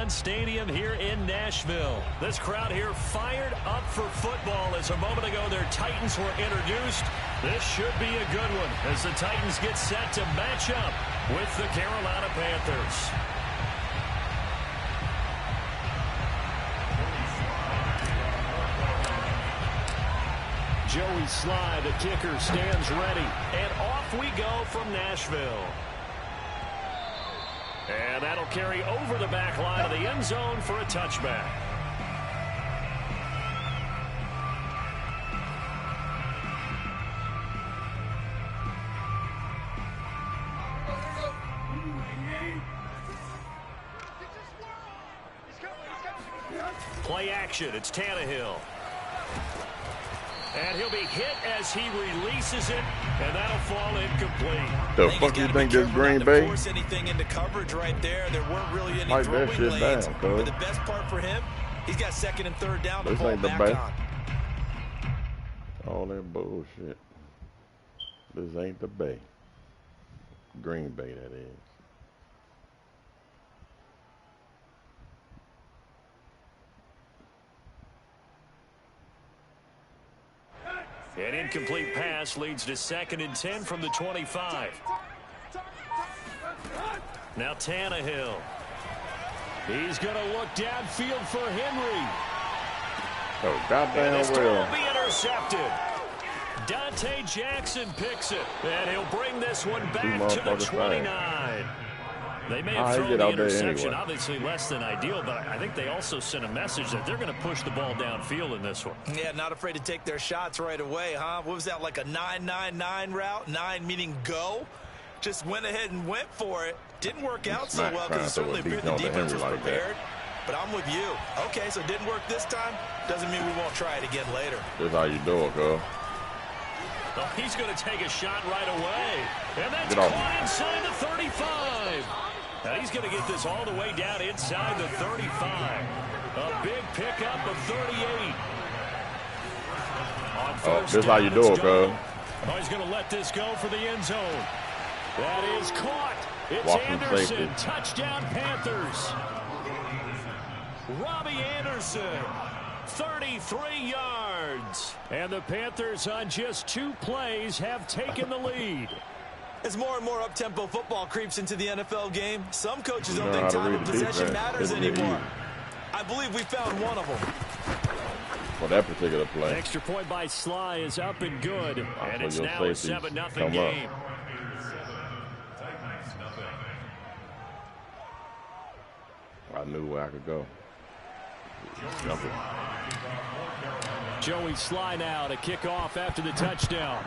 Stadium here in Nashville. This crowd here fired up for football as a moment ago their Titans were introduced. This should be a good one as the Titans get set to match up with the Carolina Panthers. Joey Slye, the kicker, stands ready. And off we go from Nashville. And that'll carry over the back line of the end zone for a touchback. Play action. It's Tannehill. And he'll be hit as he releases it, and that'll fall incomplete. The fuck you think this Green Bay? Force anything into coverage right there. There weren't really any throwing lanes. Down, but the best part for him, he's got second and third down to fall back on. All that bullshit. This ain't the Bay. Green Bay, that is. An incomplete pass leads to 2nd and 10 from the 25. Now Tannehill. He's going to look downfield for Henry. Oh, goddamn well. will be intercepted. Dante Jackson picks it. And he'll bring this one back to the 29. They may have thrown the interception, obviously less than ideal, but I think they also sent a message that they're going to push the ball downfield in this one. Yeah, not afraid to take their shots right away, huh? What was that, like a 9-9-9 route? 9 meaning go? Just went ahead and went for it. Didn't work out so well because it certainly appeared the defense was prepared. But I'm with you. Okay, so it didn't work this time. Doesn't mean we won't try it again later. That's how you do it, girl. Well, he's going to take a shot right away. And that's caught inside the 35. Now he's going to get this all the way down inside the 35. A big pickup of 38. On first this how you do it, girl. Oh, he's going to let this go for the end zone. That is caught. It's Anderson. Touchdown, Panthers. Robbie Anderson, 33 yards. And the Panthers on just 2 plays have taken the lead. As more and more up-tempo football creeps into the NFL game, some coaches don't think time of possession matters anymore. I believe we found one of them. For that particular play. Extra point by Slye is up and good. And it's now a 7-0 game. I knew where I could go. Joey Slye now to kick off after the touchdown.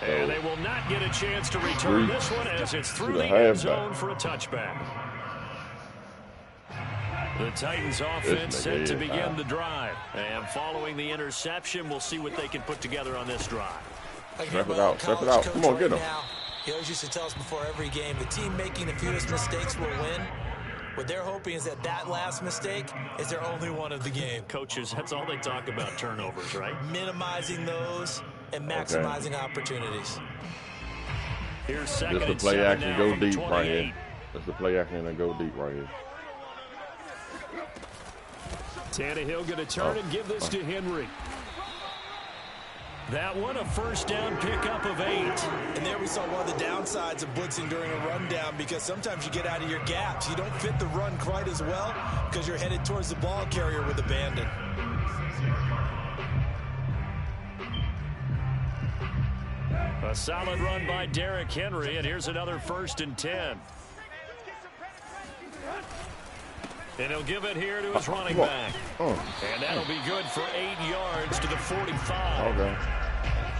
And they will not get a chance to return this one as it's through the end zone for a touchback. The Titans offense set to begin the drive. And following the interception, we'll see what they can put together on this drive. Step it out. Step it out. Come on, get him. He always used to tell us before every game, the team making the fewest mistakes will win. What they're hoping is that that last mistake is their only one of the game. Coaches, that's all they talk about, turnovers, right? Minimizing those and maximizing opportunities. Here's second and 7 now. Just the play action go deep right here. Just the play action and go deep right here. Tannehill going to turn and give this to Henry. That one, a first down pickup of 8. And there we saw one of the downsides of blitzing during a rundown, because sometimes you get out of your gaps. You don't fit the run quite as well because you're headed towards the ball carrier with abandon. A solid run by Derrick Henry, and here's another 1st and 10. And he'll give it here to his running back. And that'll be good for 8 yards to the 45. Okay.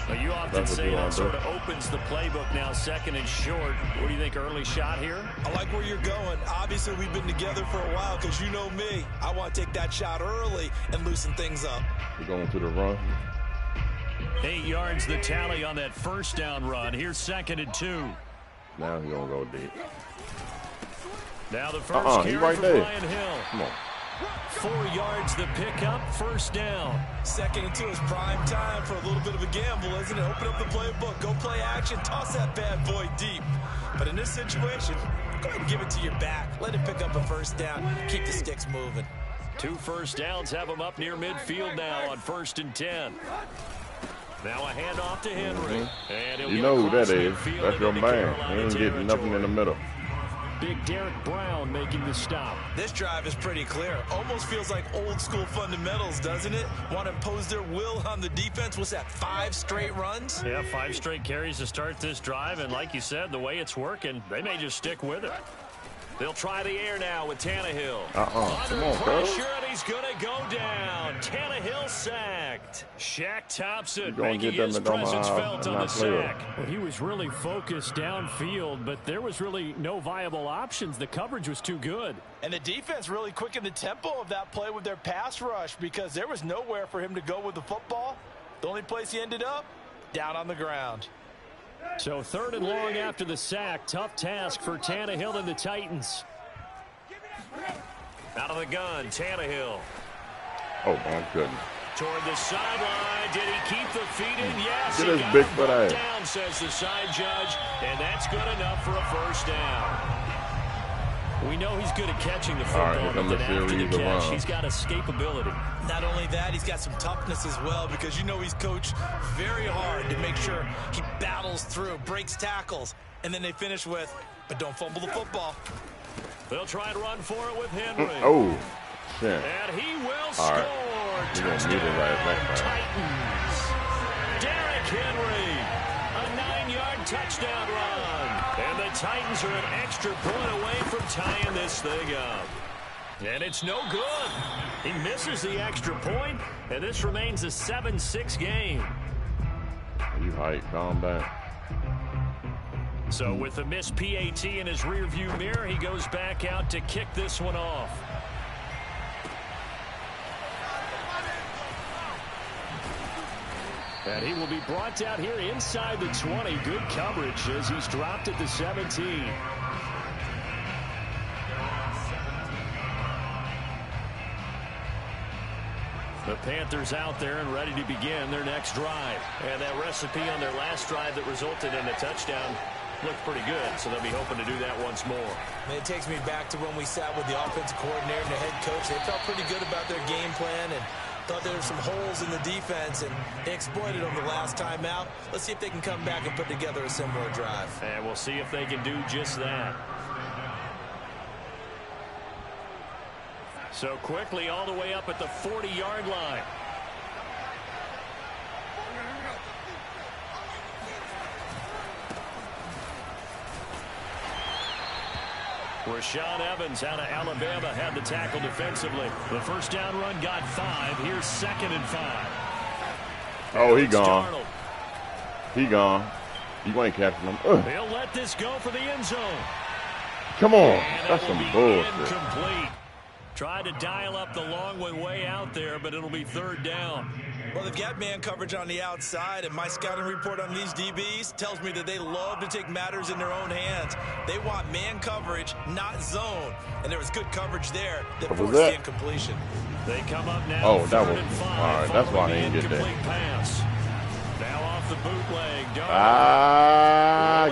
But you often say that sort of opens the playbook now, 2nd and short. What do you think, early shot here? I like where you're going. Obviously, we've been together for a while because you know me. I want to take that shot early and loosen things up. We're going to the run. 8 yards the tally on that first down run. Here's 2nd and 2. Now he's going to go deep. Now the first carry right for there. Brian Hill. Come on. 4 yards the pickup, first down. Second into his prime time for a little bit of a gamble, isn't it? Open up the playbook, go play action, toss that bad boy deep. But in this situation, go ahead and give it to your back. Let him pick up a first down. Keep the sticks moving. 2 first downs have him up near midfield now on 1st and 10. Now a handoff to Henry. And you know who that is. That's your man. He ain't getting nothing in the middle. Big Derek Brown making the stop. This drive is pretty clear. Almost feels like old school fundamentals, doesn't it? Want to impose their will on the defense. What's that, 5 straight runs? Yeah, 5 straight carries to start this drive. And like you said, the way it's working, they may just stick with it. They'll try the air now with Tannehill. Come on, pressure, and he's going to go down. Tannehill sacked. Shaq Thompson making his presence felt on the sack. Well, he was really focused downfield, but there was really no viable options. The coverage was too good. And the defense really quickened the tempo of that play with their pass rush because there was nowhere for him to go with the football. The only place he ended up, down on the ground. So 3rd and long after the sack. Tough task for Tannehill and the Titans. Out of the gun, Tannehill. Oh, my goodness. Toward the sideline. Did he keep the feet in? Yes. Get his big foot out. Down, says the side judge. And that's good enough for a first down. We know he's good at catching the football, but then after the catch, he's got escapability. Not only that, he's got some toughness as well because you know he's coached very hard to make sure he battles through, breaks tackles, and then they finish with, but don't fumble the football. They'll try and run for it with Henry. Oh, shit. And he will score. Touchdown, Titans. Derrick Henry, a 9-yard touchdown run. And the Titans are an extra point away from tying this thing up. And it's no good. He misses the extra point, and this remains a 7-6 game. You hype, calm down. So with the missed PAT in his rearview mirror, he goes back out to kick this one off. And he will be brought down here inside the 20. Good coverage as he's dropped at the 17. The Panthers out there and ready to begin their next drive. And that recipe on their last drive that resulted in a touchdown looked pretty good, so they'll be hoping to do that once more. It takes me back to when we sat with the offensive coordinator and the head coach. They felt pretty good about their game plan and thought there were some holes in the defense, and they exploited them the last time out. Let's see if they can come back and put together a similar drive. And we'll see if they can do just that. So quickly all the way up at the 40-yard line. Rashaan Evans out of Alabama had the tackle defensively. The first down run got 5. Here's 2nd and 5. Oh, he gone. Darnold. He gone. You ain't catching him. They'll let this go for the end zone. Come on. That's some bullshit. Incomplete. Tried to dial up the long way out there, but it'll be 3rd down. Well, they've got man coverage on the outside, and my scouting report on these DBs tells me that they love to take matters in their own hands. They want man coverage, not zone. And there was good coverage there that forced the incompletion. They come up now. Oh, that was all right. That's why he didn't get that. Pass. Now off the bootleg.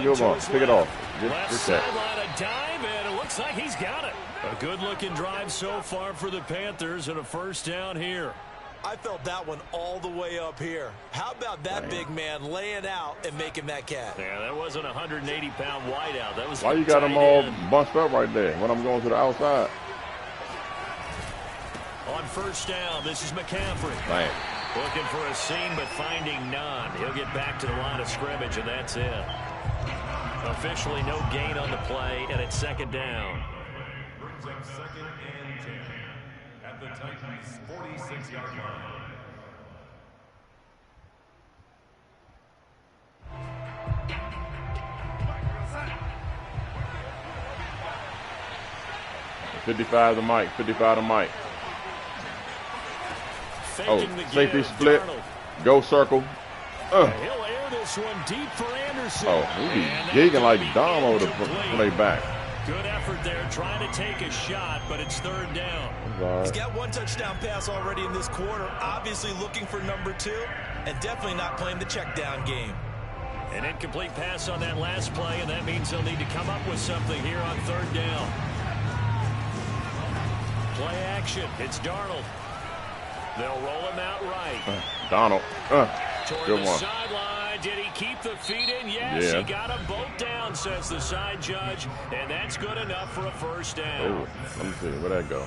Good one. Pick it off. Left sideline, a dive, and it looks like he's got it. A good-looking drive so far for the Panthers, and a first down here. I felt that one all the way up here. How about that big man laying out and making that catch? Yeah, that wasn't a 180-pound wideout. That was why you got them all bunched up right there when I'm going to the outside? On first down, this is McCaffrey. Right. Looking for a seam, but finding none. He'll get back to the line of scrimmage, and that's it. Officially no gain on the play, and it's 2nd down. Brings up 2nd and 10 at the Titans' 46-yard line. $55 to Mike. $55 to Mike. Safety split. Darnold. Go circle. He'll air this one deep for Anderson. Oh, he be gigging like Damo to play back. Good effort there, trying to take a shot, but it's third down. He's got one touchdown pass already in this quarter, obviously looking for number 2, and definitely not playing the check down game. An incomplete pass on that last play, and that means they'll need to come up with something here on third down. Play action. It's Darnold. They'll roll him out right. Donald. Good one. Sideline. Did he keep the feet in? Yes, he got them both down, says the side judge, and that's good enough for a first down. Ooh, let me see. Where'd that go?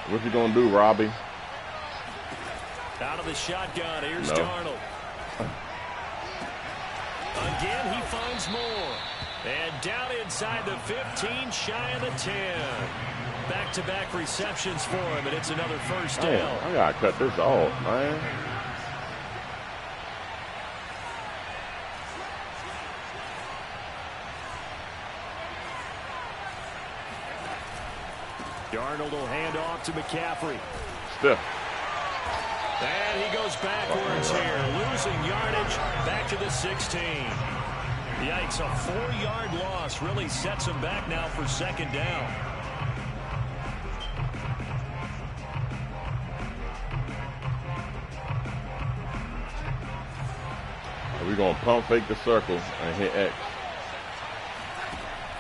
What you gonna do, Robbie? Out of the shotgun, here's Darnold. Again, he finds more. And down inside the 15, shy of the 10. Back-to-back receptions for him, and it's another first down. I gotta cut this off, man. Darnold will hand off to McCaffrey. Stiff. And he goes backwards here, losing yardage back to the 16. Yikes, a 4-yard loss really sets him back now for second down. We're going to pump fake the circle and hit X.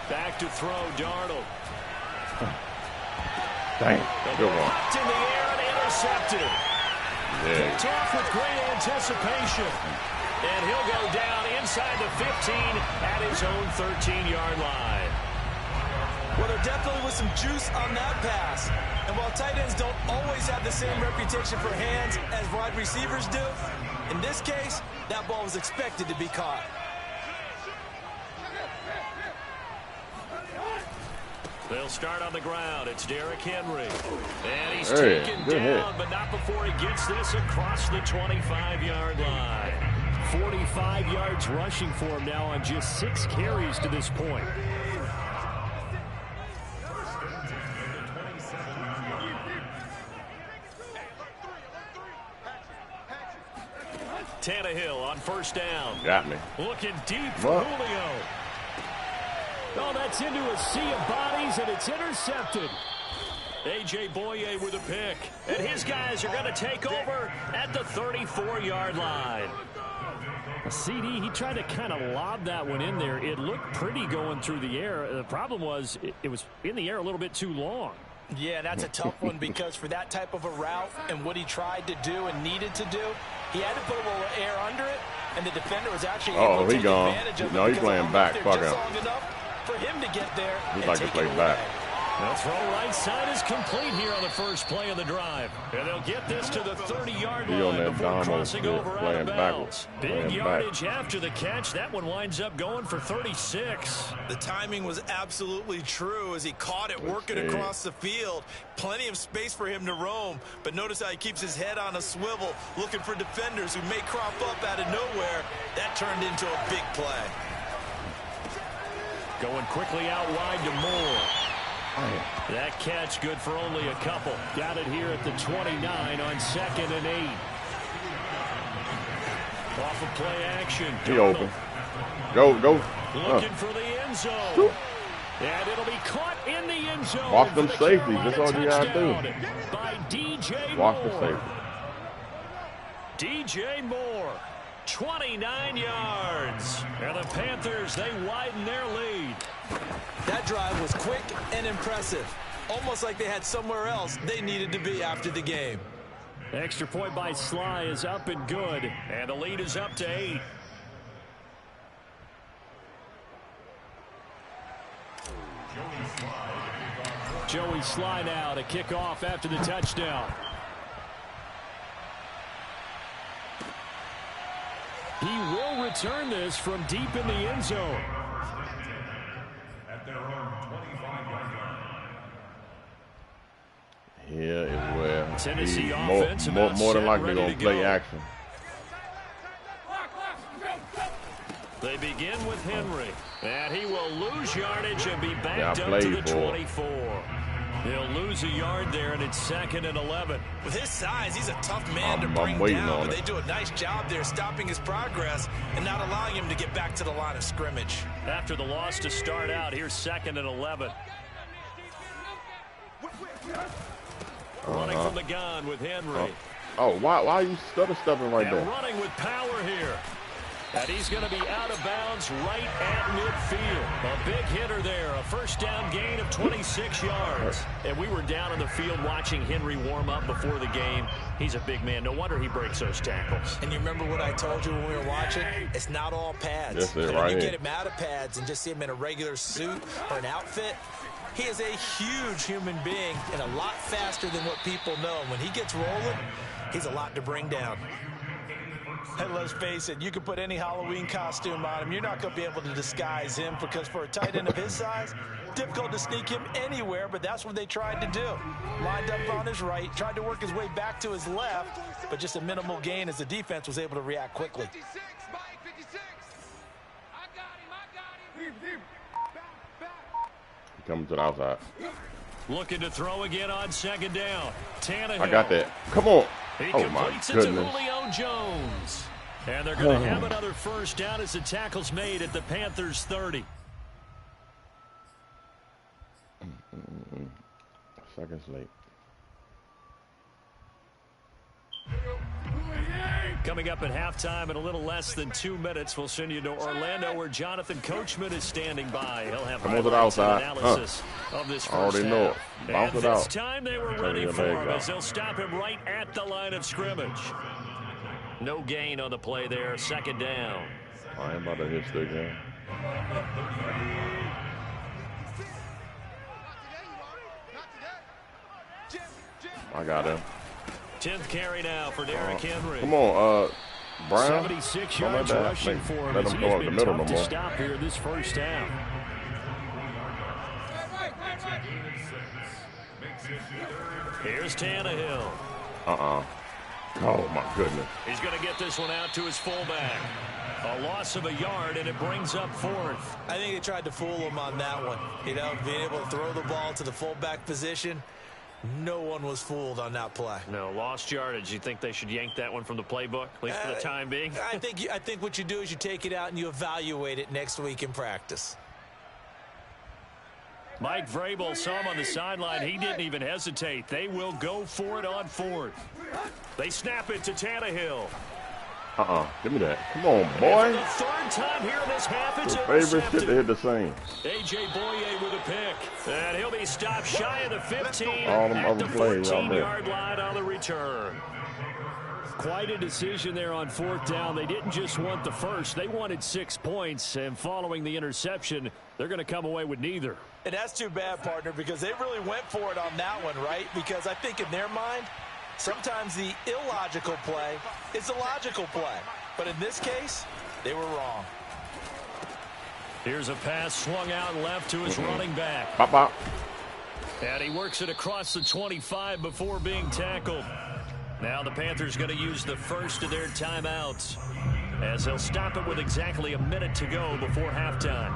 Back to throw, Darnold. Dang, good one. Popped in the air and intercepted. Yeah. Picked off with great anticipation. And he'll go down inside the 15 at his own 13-yard line. Well, there definitely was some juice on that pass. And while tight ends don't always have the same reputation for hands as wide receivers do, in this case, that ball was expected to be caught. They'll start on the ground. It's Derrick Henry. And he's taken down, but not before he gets this across the 25-yard line. 45 yards rushing for him now on just 6 carries to this point. Tannehill on first down. Got me. Looking deep for Julio. Oh, that's into a sea of bodies, and it's intercepted. A.J. Boye with a pick. And his guys are going to take over at the 34-yard line. CD, he tried to kind of lob that one in there. It looked pretty going through the air. The problem was it was in the air a little bit too long. Yeah, that's a tough one because for that type of a route and what he tried to do and needed to do, he had to put a little air under it, and the defender was actually able to take advantage of it. No, he's playing back. Fuck him. Long enough for him to get there. He'd like to play back. The throw right side is complete here on the first play of the drive. And they'll get this to the 30-yard line before crossing over out of bounds. Big yardage after the catch. That one winds up going for 36. The timing was absolutely true as he caught it working across the field. Plenty of space for him to roam. But notice how he keeps his head on a swivel, looking for defenders who may crop up out of nowhere. That turned into a big play. Going quickly out wide to Moore. That catch good for only a couple. Got it here at the 29 on 2nd and 8. Off of play action. He open. Go. Looking for the end zone. And it'll be caught in the end zone. Watch them safeties. That's all you got to do. By DJ Moore. Watch the safety. DJ Moore. 29 yards. And the Panthers, they widen their lead. That drive was quick and impressive. Almost like they had somewhere else they needed to be after the game. Extra point by Sly is up and good. And the lead is up to 8. Joey Sly now to kick off after the touchdown. He will return this from deep in the end zone. Here is where Tennessee he's more than likely going to play action. They begin with Henry, and he will lose yardage and be backed up to the 24. He'll lose a yard there, and it's 2nd and 11. With his size, he's a tough man to bring down, but they do a nice job there stopping his progress and not allowing him to get back to the line of scrimmage. After the loss to start out, here's 2nd and 11. Running from the gun with Henry. Why are you stutter-stepping right there? Running with power here. And he's going to be out of bounds right at midfield. A big hitter there. A first down gain of 26 yards. And we were down in the field watching Henry warm up before the game. He's a big man. No wonder he breaks those tackles. And you remember what I told you when we were watching? It's not all pads. Yes, and right when you here. get him out of pads and just see him in a regular suit or an outfit, he is a huge human being and a lot faster than what people know. When he gets rolling, he's a lot to bring down. And let's face it, you can put any Halloween costume on him. You're not going to be able to disguise him because for a tight end of his size, difficult to sneak him anywhere, but that's what they tried to do. Lined up on his right, tried to work his way back to his left, but just a minimal gain as the defense was able to react quickly. Coming to the outside. Looking to throw again on 2nd down. Tannehill. I got that. Come on. He Oh, my completes it to goodness. Julio Jones. And they're going to have another first down as the tackle's made at the Panthers' 30. Seconds late. Coming up at halftime in a little less than 2 minutes, we'll send you to Orlando where Jonathan Coachman is standing by. He'll have highlights and analysis of this first know half. it. Bounce And it out. this time they were ready for him as they'll stop him right at the line of scrimmage. No gain on the play there, 2nd down. I ain't about to hit stick again. I got him. 10th carry now for Derrick Henry. Come on, Brown. 76 yards rushing for him. Let him go up the middle no to more. stop here this first half. Here's Tannehill. Oh, my goodness. He's going to get this one out to his fullback. A loss of a yard, and it brings up 4th. I think they tried to fool him on that one. You know, being able to throw the ball to the fullback position. No one was fooled on that play. No, lost yardage. You think they should yank that one from the playbook, at least for the time being? I think what you do is you take it out and you evaluate it next week in practice. Mike Vrabel saw him on the sideline. He didn't even hesitate. They will go for it on 4th. They snap it to Tannehill. Give me that. Come on, boy. For the 3rd time here in this half, it's Your favorite shit to intercepted. hit the same. A.J. Boye with a pick. And he'll be stopped shy of the 15 All them at the other plays out there. 14-yard line on the return. Quite a decision there on 4th down. They didn't just want the first. They wanted 6 points. And following the interception, they're going to come away with neither. And that's too bad, partner, because they really went for it on that one, right? Because I think in their mind, sometimes the illogical play is a logical play. But in this case, they were wrong. Here's a pass swung out left to his running back. Bop, bop. And he works it across the 25 before being tackled. Now the Panthers going to use the first of their timeouts as they'll stop it with exactly a minute to go before halftime.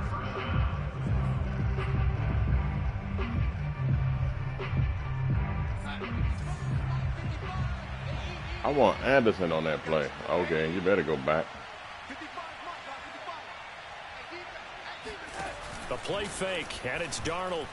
I want Anderson on that play. Okay, you better go back. A play fake, and it's Darnold.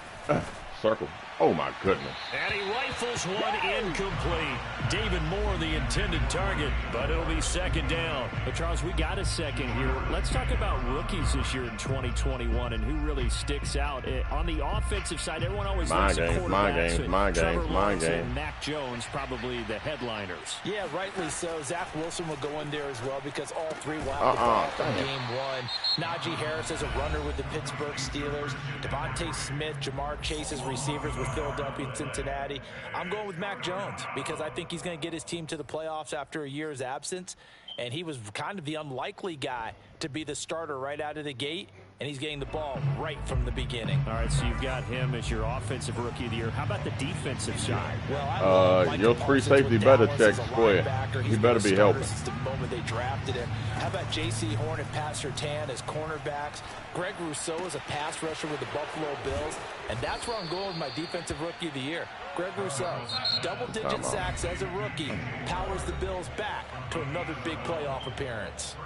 Circle. Oh, my goodness. And he rifles one incomplete. David Moore, the intended target, but it'll be 2nd down. But, Charles, we got a second here. Let's talk about rookies this year in 2021 and who really sticks out. On the offensive side, everyone always looks at quarterbacks. Trevor Lawrence and Mac Jones, probably the headliners. Yeah, rightly so. Zach Wilson will go in there as well because all three will have the ball from game one. Najee Harris is a runner with the Pittsburgh Steelers. Devontae Smith, Jamar Chase as receivers with Philadelphia and Cincinnati. I'm going with Mac Jones because I think he's going to get his team to the playoffs after a year's absence. and he was kind of the unlikely guy to be the starter right out of the gate, and he's getting the ball right from the beginning. All right, so you've got him as your offensive rookie of the year. How about the defensive side? Well, your free safety better check square. He better be helping. Since the moment they drafted him. How about J.C. Horn and Pat Surtain as cornerbacks? Greg Rousseau is a pass rusher with the Buffalo Bills, and that's where I'm going with my defensive rookie of the year. Greg Rousseau, double-digit sacks as a rookie, powers the Bills back to another big playoff appearance.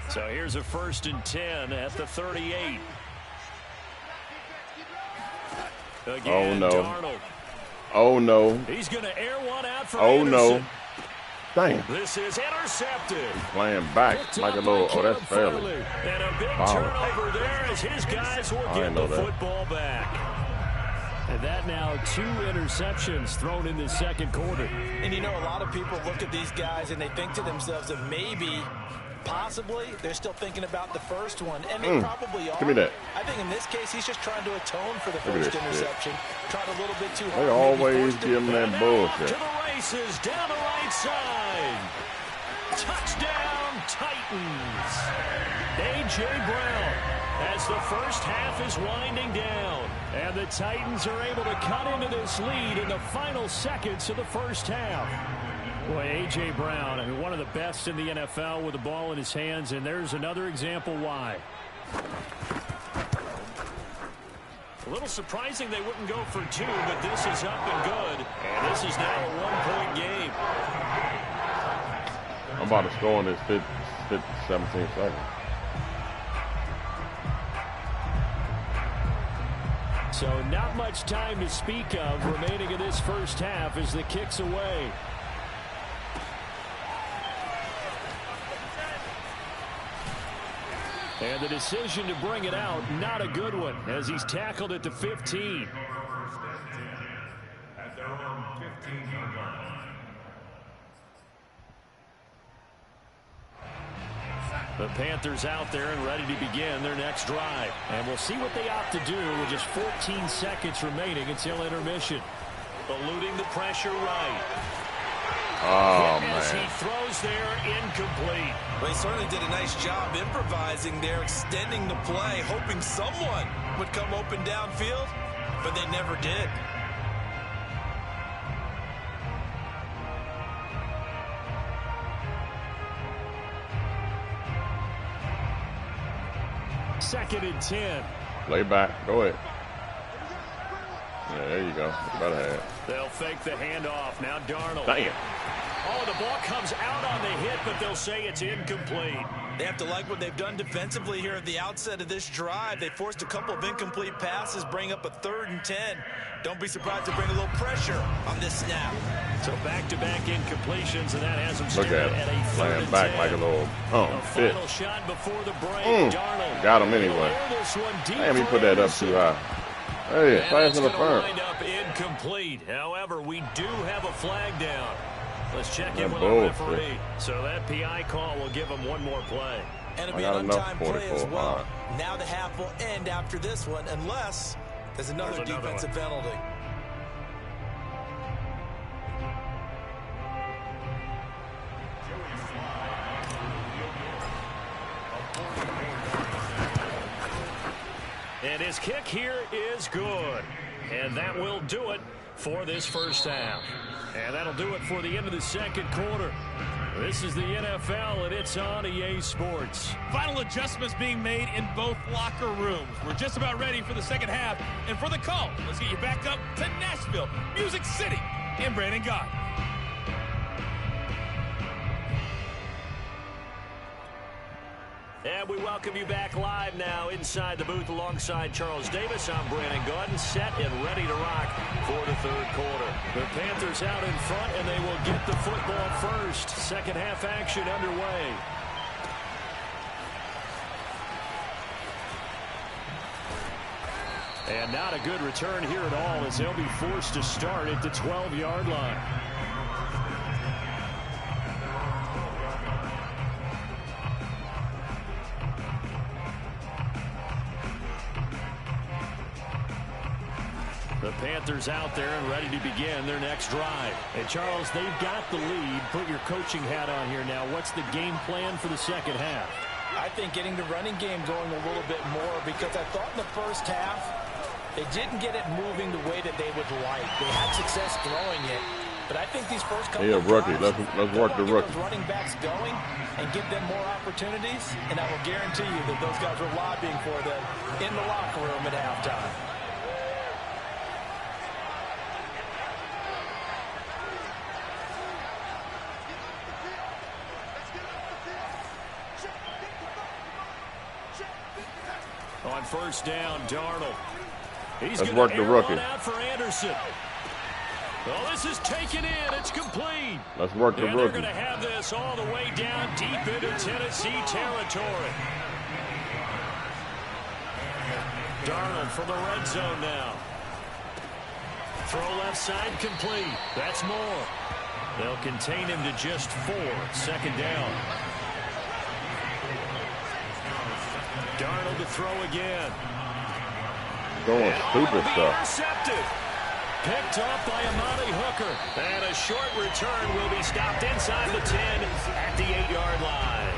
So here's a 1st and 10 at the 38. Again, oh, no. Darnold. Oh, no. He's going to air one out for Oh, Anderson. no. Damn. This is intercepted. He's playing back like a little, oh, that's fairly. And a big turnover there as his guys will get the football back. And that now 2 interceptions thrown in the second quarter. And you know, a lot of people look at these guys and they think to themselves that maybe, possibly, they're still thinking about the first one. And they probably are. Give me that. I think in this case, he's just trying to atone for the first interception. Tried a little bit too hard. They always give him that bullshit. To the races, down the right side. Touchdown, Titans. A.J. Brown as the first half is winding down. And the Titans are able to cut into this lead in the final seconds of the first half. Boy, A.J. Brown, I mean, one of the best in the NFL with the ball in his hands, and there's another example why. A little surprising they wouldn't go for 2, but this is up and good. And this is now a 1-point game. I'm about to score in this 17 seconds. So not much time to speak of remaining in this first half as the kick's away. And the decision to bring it out, not a good one, as he's tackled at the 15. At their own 15-yard line. The Panthers out there and ready to begin their next drive. And we'll see what they opt to do with just 14 seconds remaining until intermission. Eluding the pressure right. Oh, as man. he throws there, incomplete. Well, he certainly did a nice job improvising there, extending the play, hoping someone would come open downfield, but they never did. Second and 10. Lay back. Go ahead. Yeah, there you go. Better have. They'll fake the handoff. Now Darnold. Damn. Oh, the ball comes out on the hit, but they'll say it's incomplete. They have to like what they've done defensively here at the outset of this drive. They forced a couple of incomplete passes, bring up a 3rd and 10. Don't be surprised to bring a little pressure on this snap. So back-to-back incompletions, and that has them Look at a 3rd laying and back 10. like a little fit. Final shot before the break. Darnold. Got him anyway. Damn, he put that up too high. Hey, pass in the front. Wind up incomplete. However, we do have a flag down. Let's check in with bullshit. our referee. So that PI call will give him one more play. And it'll be an untimed play as well. Now the half will end after this one, unless there's another defensive penalty. And his kick here is good. And that will do it for this first half. And that'll do it for the end of the second quarter. This is the NFL, and it's on EA Sports. Final adjustments being made in both locker rooms. We're just about ready for the second half. And for the call, let's get you back up to Nashville, Music City, and Brandon Gott. And we welcome you back live now inside the booth alongside Charles Davis. I'm Brandon Gaudin, set and ready to rock for the third quarter. The Panthers out in front, and they will get the football first. Second half action underway. And not a good return here at all as they'll be forced to start at the 12-yard line. The Panthers out there and ready to begin their next drive. And Charles, they've got the lead. Put your coaching hat on here now. What's the game plan for the second half? I think getting the running game going a little bit more, because I thought in the first half they didn't get it moving the way that they would like. They had success throwing it, but I think these first couple of rookie. drives, let's work the rookie. those running backs going and give them more opportunities, and I will guarantee you that those guys were lobbying for them in the locker room at halftime. On first down, Darnold. He's Let's work the rookie. Out for Anderson. Well, this is taken in. It's complete. Let's work the rookie. They're going to have this all the way down deep into Tennessee territory. Darnold for the red zone now. Throw left side complete. That's more. They'll contain him to just 4. Second down. Darnold to throw again. Going stupid stuff. Intercepted. Picked off by Amani Hooker. And a short return will be stopped inside the 10 at the 8-yard line.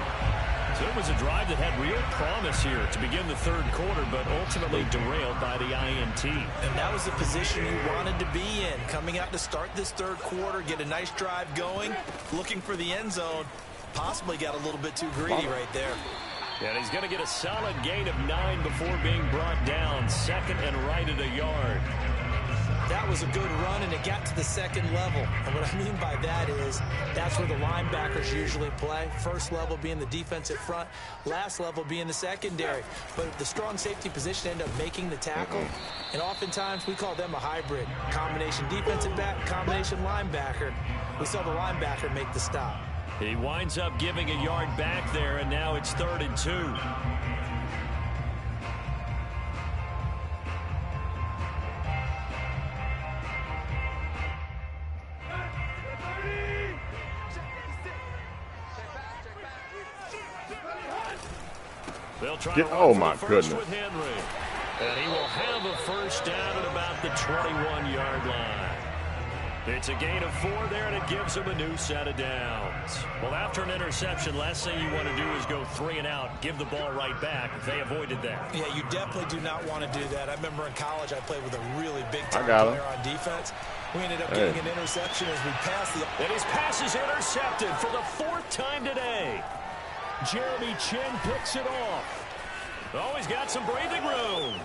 So it was a drive that had real promise here to begin the third quarter, but ultimately derailed by the INT. And that was the position you wanted to be in. Coming out to start this third quarter, get a nice drive going, looking for the end zone. Possibly got a little bit too greedy right there. And he's going to get a solid gain of 9 before being brought down. Second and right at a yard. That was a good run, and it got to the second level. And what I mean by that is that's where the linebackers usually play. First level being the defensive front, last level being the secondary. But the strong safety position ended up making the tackle, and oftentimes we call them a hybrid. Combination defensive back, combination linebacker. We saw the linebacker make the stop. He winds up giving a yard back there, and now it's 3rd and 2. They'll try to oh my goodness. With Henry. And he will have a first down at about the 21-yard line. It's a gain of 4 there, and it gives him a new set of downs. Well, after an interception, last thing you want to do is go 3 and out, give the ball right back. They avoided that. Yeah, you definitely do not want to do that. I remember in college I played with a really big-time player on defense. We ended up getting an interception as we passed the... And his pass is intercepted for the 4th time today. Jeremy Chinn picks it off. Oh, he's got some breathing room.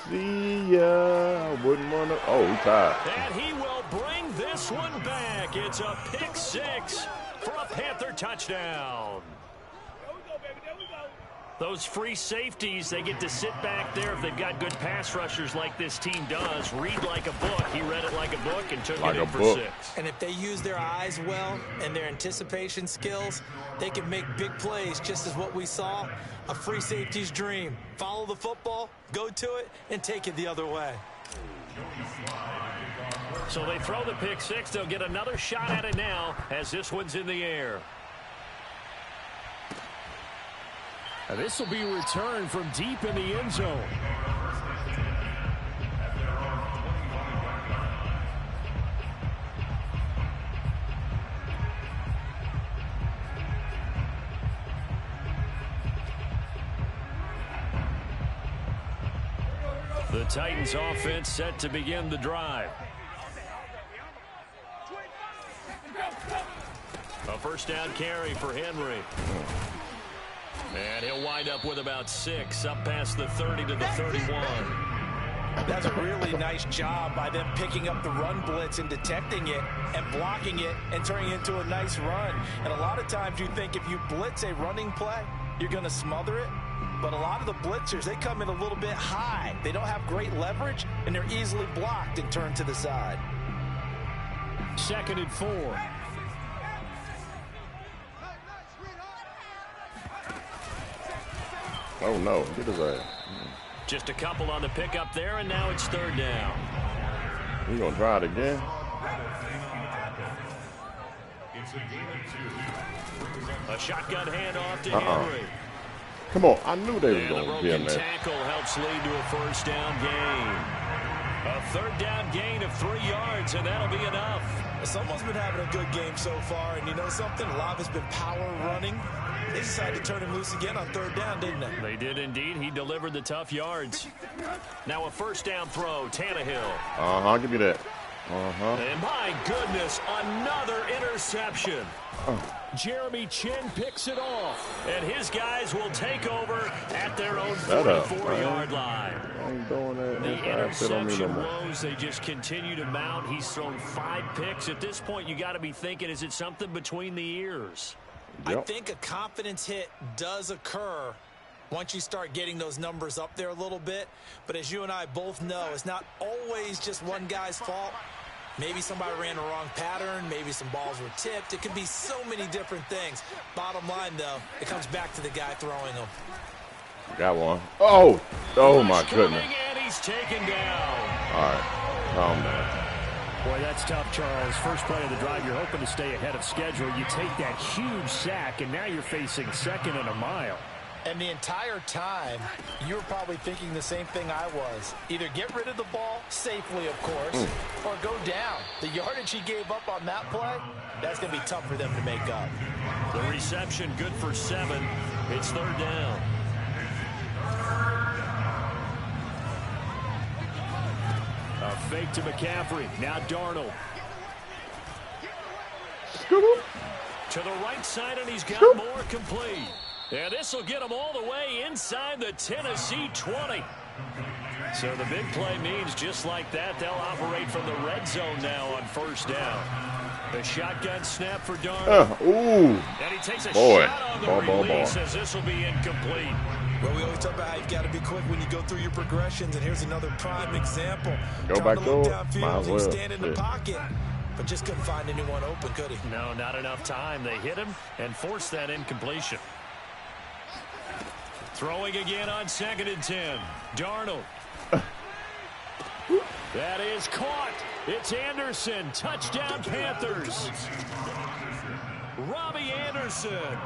See ya. Wouldn't want to. Oh, he tied. And he will bring this one back. It's a pick 6 for a Panther touchdown. Those free safeties, they get to sit back there if they've got good pass rushers like this team does. Read like a book. He read it like a book and took it in for 6. And if they use their eyes well and their anticipation skills, they can make big plays, just as what we saw. A free safety's dream. Follow the football, go to it, and take it the other way. So they throw the pick 6. They'll get another shot at it now as this one's in the air. And this will be a return from deep in the end zone. The Titans offense set to begin the drive. A first down carry for Henry. And he'll wind up with about 6 up past the 30 to the 31. That's a really nice job by them picking up the run blitz and detecting it and blocking it and turning it into a nice run. And a lot of times you think if you blitz a running play, you're going to smother it. But a lot of the blitzers, they come in a little bit high. They don't have great leverage, and they're easily blocked and turned to the side. 2nd and 4. Oh, no. Get his ass. Just a couple on the pickup there, and now it's 3rd down. He's going to try it again. A shotgun handoff to Henry. Come on. I knew they were going to be in there. Tackle helps lead to a first down gain. third down gain of 3 yards, and that'll be enough. Someone's been having a good game so far, and you know something? A lot of it's been power running. They decided to turn him loose again on third down, didn't they? They did indeed. He delivered the tough yards. Now a first down throw, Tannehill. Give me that. And my goodness, another interception. Jeremy Chinn picks it off, and his guys will take over at their own 44-yard line. I ain't doing that. The interception woes, they just continue to mount. He's thrown 5 picks. At this point, you got to be thinking, is it something between the ears? Yep. I think a confidence hit does occur once you start getting those numbers up there a little bit. But as you and I both know, it's not always just one guy's fault. Maybe somebody ran the wrong pattern. Maybe some balls were tipped. It could be so many different things. Bottom line, though, it comes back to the guy throwing them. Got one. Oh my goodness. And he's taken down. All right, calm down. Boy, that's tough, Charles. First play of the drive, you're hoping to stay ahead of schedule. You take that huge sack, and now you're facing 2nd and a mile. And the entire time, you were probably thinking the same thing I was. Either get rid of the ball, safely of course, or go down. The yardage he gave up on that play, that's going to be tough for them to make up. The reception good for 7. It's third down. A fake to McCaffrey. Now Darnold. To the right side, and he's got more complete. And this will get him all the way inside the Tennessee 20. So the big play means just like that, they'll operate from the red zone now on first down. The shotgun snap for Darnold. And he takes a shot on the release as this will be incomplete. Well, we always talk about how you've got to be quick when you go through your progressions, and here's another prime example. Go back door, might as well. Stand in the pocket, but just couldn't find anyone open, could he? No, not enough time. They hit him and forced that incompletion. Throwing again on 2nd and 10. Darnold. That is caught. It's Anderson. Touchdown, Panthers. Robbie Anderson.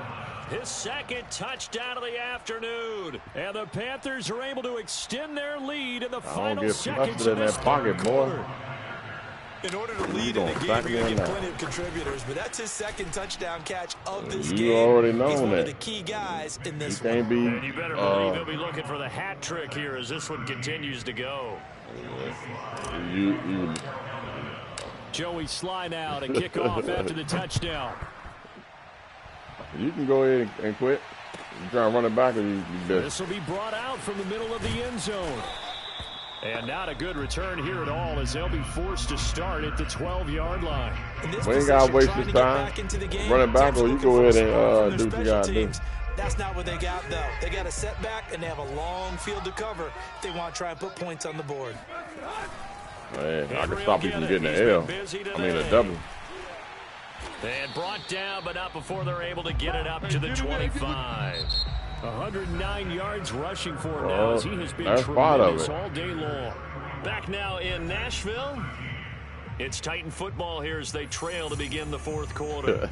His 2nd touchdown of the afternoon. And the Panthers are able to extend their lead in the final seconds of this third quarter. In order to lead in the game, you're going to get plenty of contributors, but that's his 2nd touchdown catch of this game. You already know He's that. one of the key guys in this one. And you better believe he'll be looking for the hat trick here as this one continues to go. Joey Sly now to kick off after the touchdown. You can go ahead and quit. You try to run it back, or you best. This will be brought out from the middle of the end zone. And not a good return here at all as they'll be forced to start at the 12-yard line. We ain't got to waste this time. Run it back, or you go ahead and do what you got to do. That's not what they got, though. They got a setback, and they have a long field to cover if they want to try and put points on the board. Man, I can stop you from getting an L. I mean, a W. And brought down, but not before they're able to get it up to the 25. 109 yards rushing for him now as he has been tremendous all day long. Back now in Nashville. It's Titan football here as they trail to begin the fourth quarter.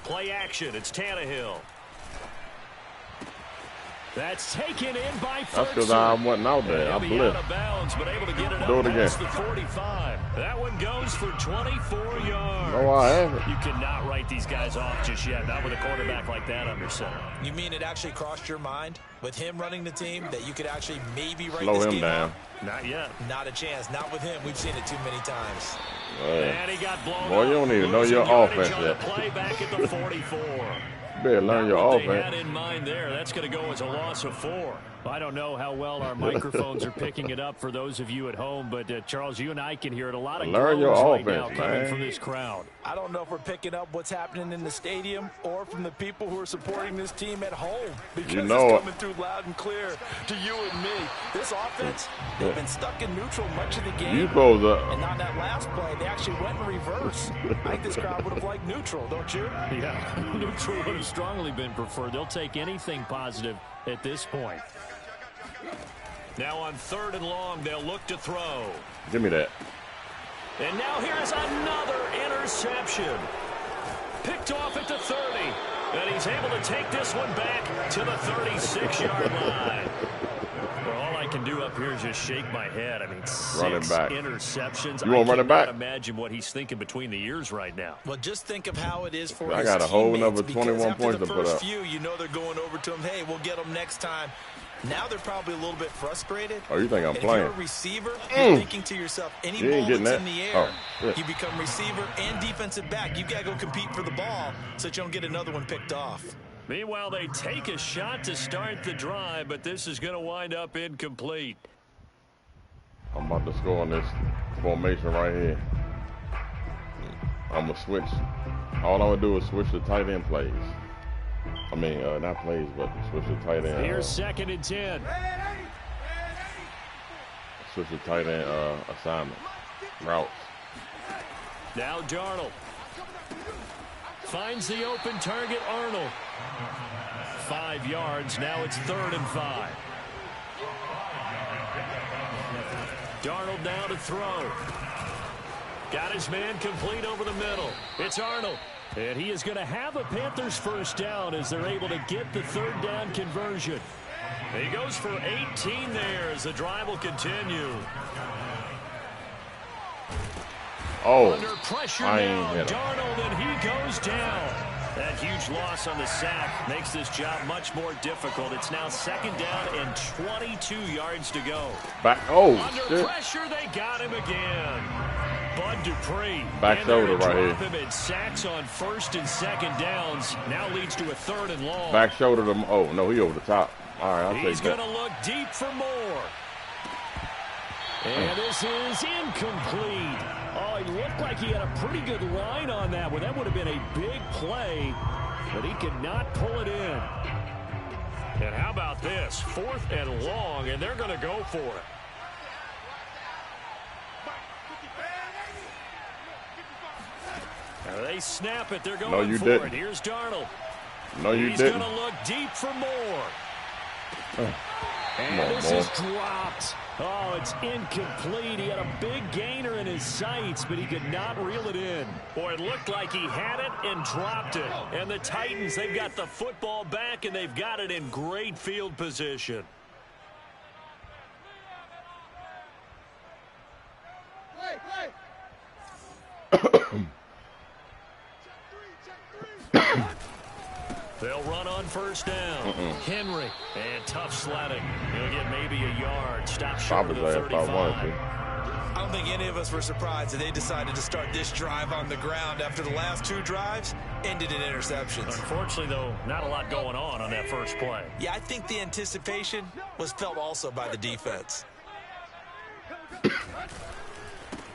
Play action. It's Tannehill. That's taken in by Ferguson. That's because I wasn't out there. I blitzed. Out of bounds, but able to get it do it again. The 45. That one goes for 24 yards. No, I haven't. You cannot write these guys off just yet. Not with a quarterback like that under center. You mean it actually crossed your mind with him running the team that you could actually maybe write Slow this him game down. off? Not yet. Not a chance. Not with him. We've seen it too many times. And he got blown Boy, you don't even know your offense yet. Play back at the 44. You better learn your offense. They had in mind there. That's going to go as a loss of 4. I don't know how well our microphones are picking it up for those of you at home, but Charles, you and I can hear it. A lot of learn your right offense, now coming man. from this crowd. I don't know if we're picking up what's happening in the stadium or from the people who are supporting this team at home, because you know it's coming through loud and clear to you and me. This offense, they've been stuck in neutral much of the game. You close up. And on that last play, they actually went in reverse. I think this crowd would have liked neutral, don't you? Yeah, neutral would have strongly been preferred. They'll take anything positive at this point. Now on 3rd and long, they'll look to throw. Give me that. And now here's another interception. Picked off at the 30. And he's able to take this one back to the 36-yard line. Well, all I can do up here is just shake my head. I mean, 6 interceptions. You want running back? I cannot imagine what he's thinking between the ears right now. Well, just think of how it is for I got a whole another 21 points to put up. After the first few, you know they're going over to him. Hey, we'll get them next time. Now they're probably a little bit frustrated. Oh, you think I'm playing? If you're a receiver, you're thinking to yourself, any ball that's in the air, you become receiver and defensive back. You got to go compete for the ball so that you don't get another one picked off. Meanwhile, they take a shot to start the drive, but this is going to wind up incomplete. I'm about to score on this formation right here. I'm going to switch. All I'm going to do is switch the tight end plays. I mean, not plays, but switch the tight end. Here's 2nd and 10. Switch the tight end assignment. Routes. Now Darnold. Finds the open target, Arnold. 5 yards. Now it's 3rd and 5. Darnold now to throw. Got his man complete over the middle. It's Arnold. And he is going to have a Panthers first down as they're able to get the 3rd down conversion. He goes for 18 there as the drive will continue. Oh, under pressure now, Darnold, and he goes down. That huge loss on the sack makes this job much more difficult. It's now 2nd down and 22 yards to go. Under pressure, they got him again. Bud Dupree. Back shoulder right here. Him in sacks on 1st and 2nd downs. Now leads to a 3rd and long. Back shoulder to oh no, he over the top. All right, I'll take that. He's going to look deep for more. And this is incomplete. Oh, he looked like he had a pretty good line on that one. That would have been a big play, but he could not pull it in. And how about this? 4th and long, and they're going to go for it. Now they snap it. They're going for it. Here's Darnold. No, you didn't. He's going to look deep for more. And this is dropped. Oh, it's incomplete. He had a big gainer in his sights, but he could not reel it in. Boy, it looked like he had it and dropped it. And the Titans, they've got the football back, and they've got it in great field position. They'll run on 1st down. Henry, and tough sledding. He'll get maybe a yard. Stop short of the 35. I don't think any of us were surprised that they decided to start this drive on the ground after the last 2 drives ended in interceptions. Unfortunately, though, not a lot going on that first play. Yeah, I think the anticipation was felt also by the defense.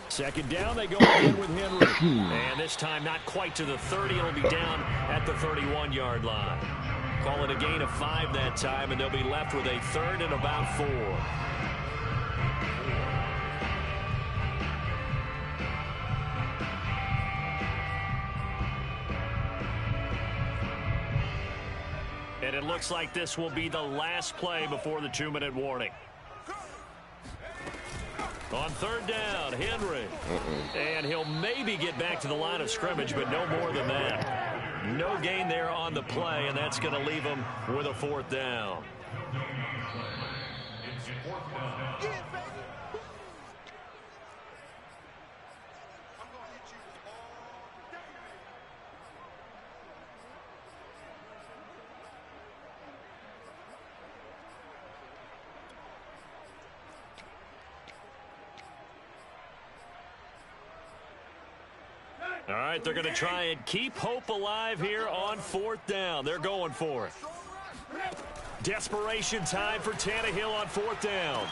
2nd down, they go again with Henry. And this time not quite to the 30. It'll be down at the 31-yard line. Call it a gain of 5 that time, and they'll be left with a 3rd and about 4. And it looks like this will be the last play before the 2-minute warning. On 3rd down, Henry. And he'll maybe get back to the line of scrimmage, but no more than that. No gain there on the play, and that's going to leave him with a 4th down. All right, they're going to try and keep hope alive here on 4th down. They're going for it. Desperation time for Tannehill on 4th down.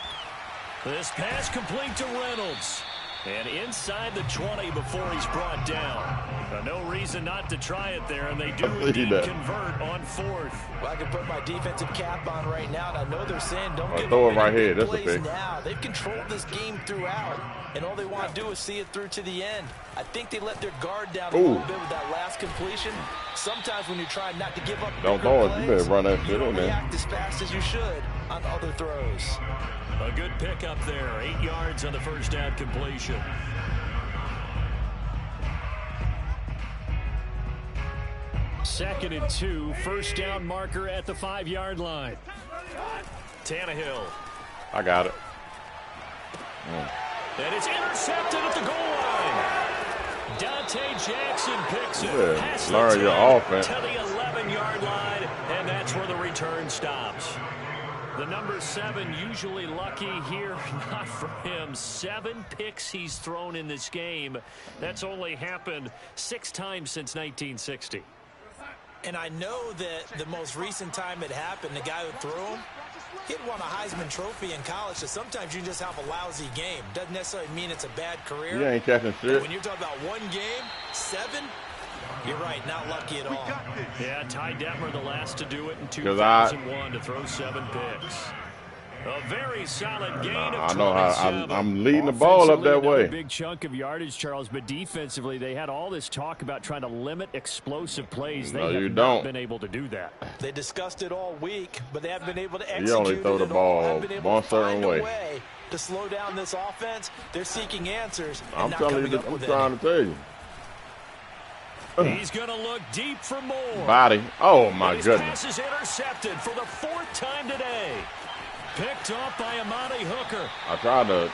This pass complete to Reynolds. And inside the 20 before he's brought down. No reason not to try it there, and they do indeed convert on 4th. Well, I can put my defensive cap on right now, and I know they're saying don't give throw up it right here. That's plays now. They've controlled this game throughout, and all they want to do is see it through to the end. I think they let their guard down a little bit with that last completion. Sometimes when you're trying not to give up don't throw it. You better run that shit in there. React as fast as you should on other throws. A good pickup there. 8 yards on the 1st down completion. 2nd and 2. First down marker at the 5-yard line. Tannehill. I got it. And it's intercepted at the goal line. Dante Jackson picks it. Past the 10 your offense to the 11-yard line, and that's where the return stops. The number 7 usually lucky here. Not for him. 7 picks he's thrown in this game. That's only happened 6 times since 1960. And I know that the most recent time it happened, the guy who threw him, he had won a Heisman Trophy in college, so sometimes you just have a lousy game. Doesn't necessarily mean it's a bad career. You ain't catching shit. When you're talking about one game, 7, you're right, not lucky at all. Yeah, Ty Detmer, the last to do it in 2001, to throw 7 picks. A very solid gain of 27. I know I'm leading the ball up that way. Big chunk of yardage, Charles, but defensively they had all this talk about trying to limit explosive plays. They have not been able to do that. They discussed it all week, but they haven't been able to execute. You only throw the ball one certain way. To slow down this offense, they're seeking answers. I'm telling you, I'm trying to tell you. He's going to look deep for more. Body. Oh my goodness. Pass is intercepted for the 4th time today. Picked off by Amani Hooker. I tried to.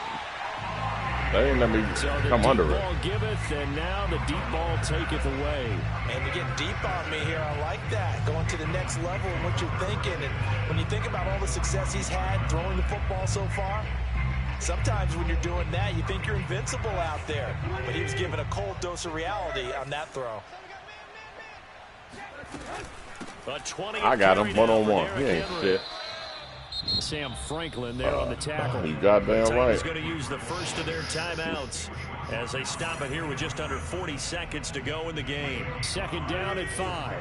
They didn't let me come under it. Ball giveth, and now the deep ball taketh away. And you're getting deep on me here. I like that. Going to the next level and what you're thinking. And when you think about all the success he's had throwing the football so far, sometimes when you're doing that, you think you're invincible out there. But he was given a cold dose of reality on that throw. I got him one-on-one. He ain't shit. Sam Franklin there on the tackle. You goddamn right. He's going to use the first of their timeouts as they stop it here with just under 40 seconds to go in the game. 2nd down at 5.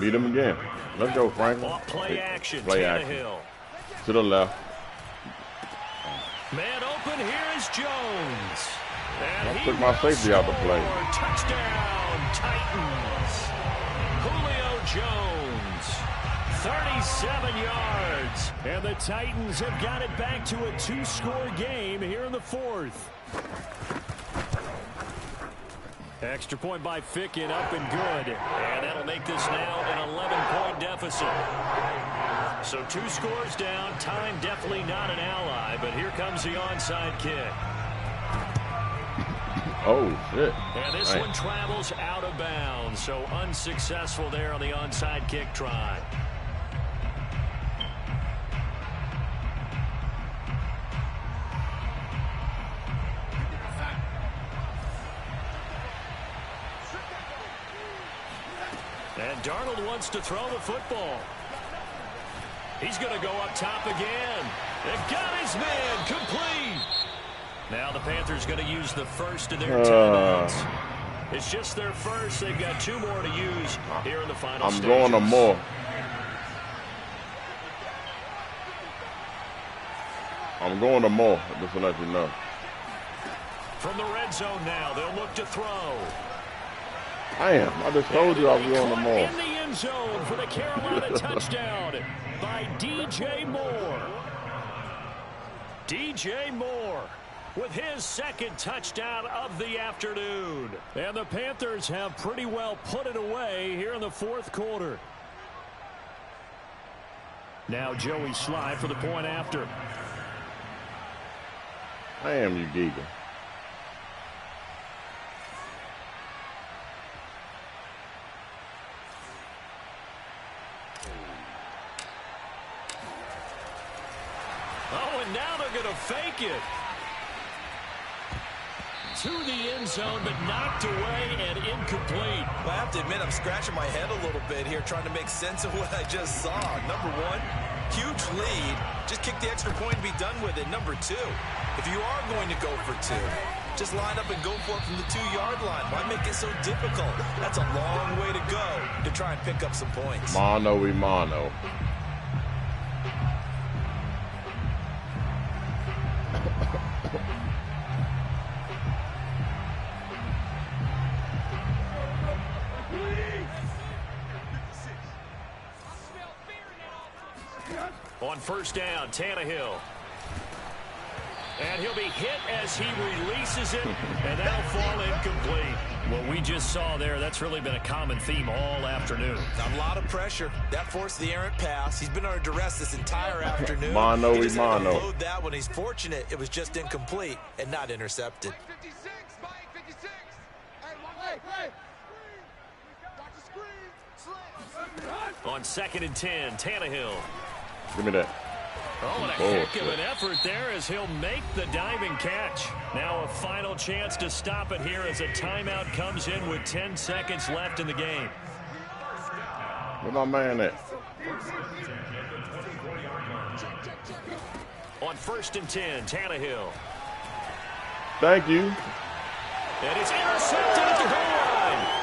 Meet him again. Let's go, Franklin. Play action. Play action. To the left. Man open. Here is Jones. And I took my safety out the play. Touchdown, Titans. Julio Jones. 37 yards. And the Titans have got it back to a 2-score game here in the 4th. Extra point by Ficken, up and good. And that'll make this now an 11-point deficit. So 2 scores down. Time definitely not an ally, but here comes the onside kick. Oh, shit. And this one travels out of bounds, so unsuccessful there on the onside kick try. And Darnold wants to throw the football. He's going to go up top again. And got his man complete. Now the Panthers going to use the first of their timeouts. It's just their first. They've got 2 more to use here in the final stages. I'm going to more. I'm going to more, just to let you know. From the red zone now, they'll look to throw. Damn, I just told you I was going to more. In the end zone for the Carolina touchdown by DJ Moore. DJ Moore with his 2nd touchdown of the afternoon. And the Panthers have pretty well put it away here in the 4th quarter. Now Joey Slye for the point after. Damn, you Giga. Oh, and now they're going to fake it. To the end zone, but knocked away and incomplete. Well, I have to admit, I'm scratching my head a little bit here, trying to make sense of what I just saw. Number 1, huge lead. Just kick the extra point and be done with it. Number 2, if you are going to go for 2, just line up and go for it from the 2-yard line. Why make it so difficult? That's a long way to go to try and pick up some points. Mono we mono. On first down, Tannehill. And he'll be hit as he releases it, and that'll fall incomplete. What we just saw there, that's really been a common theme all afternoon. A lot of pressure. That forced the errant pass. He's been under duress this entire afternoon. Mono, he just had to mono. load that when he's fortunate it was just incomplete and not intercepted. On 2nd and 10, Tannehill. Give me that. Oh, and a heck of an effort there as he'll make the diving catch. Now a final chance to stop it here as a timeout comes in with 10 seconds left in the game. Where's my man at? On 1st and 10, Tannehill. Thank you. And it's intercepted at the goal line.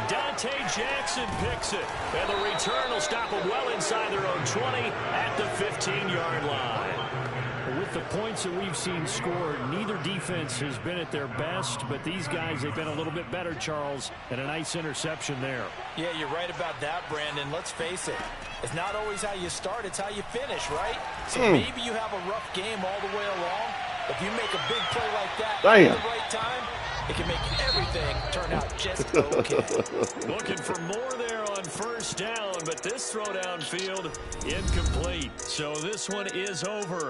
Dante Jackson picks it. And the return will stop them well inside their own 20 at the 15-yard line. With the points that we've seen scored, neither defense has been at their best, but these guys, they've been a little bit better, Charles, and a nice interception there. Yeah, you're right about that, Brandon. Let's face it. It's not always how you start, it's how you finish, right? So maybe you have a rough game all the way along. If you make a big play like that at the right time, it can make everything turn out just okay. Looking for more there on 1st down, but this throw downfield incomplete. So this one is over.